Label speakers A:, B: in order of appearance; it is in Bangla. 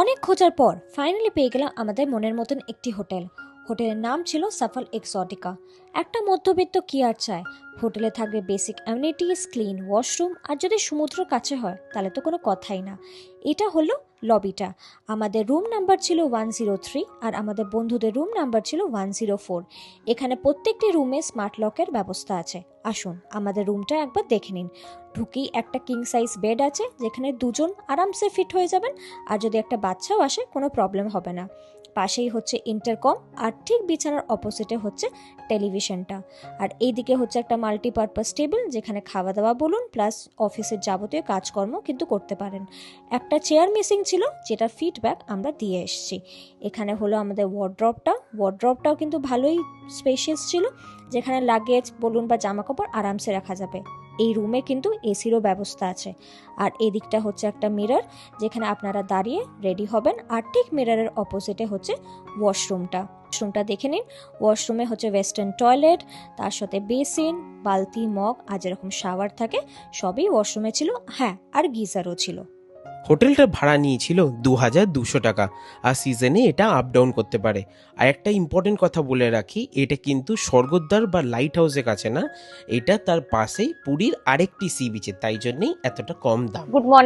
A: অনেক খোঁজার পর ফাইনালি পেয়ে গেলাম আমাদের মনের মতন একটি হোটেল। হোটেলের নাম ছিল সাফল এক্সোটিকা। একটা মধ্যবিত্ত কি আর চায়, হোটেলে থাকবে বেসিক অ্যামিনিটিস, ক্লিন ওয়াশরুম, আর যদি সমুদ্র কাছে হয় তাহলে তো কোনো কথাই না। এটা হলো লবিটা। আমাদের রুম নাম্বার ছিল 103 আর আমাদের বন্ধুদের রুম নাম্বার ছিল 104। এখানে প্রত্যেকটি রুমে স্মার্ট লকের ব্যবস্থা আছে। আসুন আমাদের রুমটা একবার দেখে নিন। ঢুকেই একটা কিং সাইজ বেড আছে, যেখানে দুজন আরামসে ফিট হয়ে যাবেন। আর যদি একটা বাচ্চাও আসে কোনো প্রবলেম হবে না। পাশেই হচ্ছে ইন্টারকম, আর ঠিক বিছানার অপোজিটে হচ্ছে টেলিভিশনটা। আর এইদিকে হচ্ছে একটা মাল্টিপারপাস টেবিল, যেখানে খাওয়া দাওয়া বলুন প্লাস অফিসের যাবতীয় কাজকর্ম কিন্তু করতে পারেন। একটা চেয়ার মিসিং ছিল, যেটার ফিডব্যাক আমরা দিয়ে এসেছি। এখানে হলো আমাদের ওয়ার্ড্রপটাও কিন্তু ভালোই স্পেশিয়াস ছিল, যেখানে লাগেজ বলুন বা জামা কাপড় আরামসে রাখা যাবে। এই রুমে কিন্তু এসিরও ব্যবস্থা আছে। আর এদিকটা হচ্ছে একটা মিরর, যেখানে আপনারা দাঁড়িয়ে রেডি হবেন। আর ঠিক মিররের অপোজিটে হচ্ছে ওয়াশরুমটা দেখে নিন। ওয়াশরুমে হচ্ছে ওয়েস্টার্ন টয়লেট, তার সাথে বেসিন, বালতি, মগ আর যেরকম শাওয়ার থাকে সবই ওয়াশরুমে ছিল। হ্যাঁ, আর গিজারও ছিল।
B: হোটেলটার ভাড়া নিয়েছিল 2200 টাকা, আর সিজনে এটা আপ ডাউন করতে পারে। আর একটা ইম্পর্টেন্ট কথা বলে রাখি, এটা কিন্তু স্বর্গদ্বার বা লাইট হাউসের কাছে না, এটা তার পাশেই পুরীর আরেকটি সি বিচে, তাই জন্যই এতটা কম দাম।
A: Good morning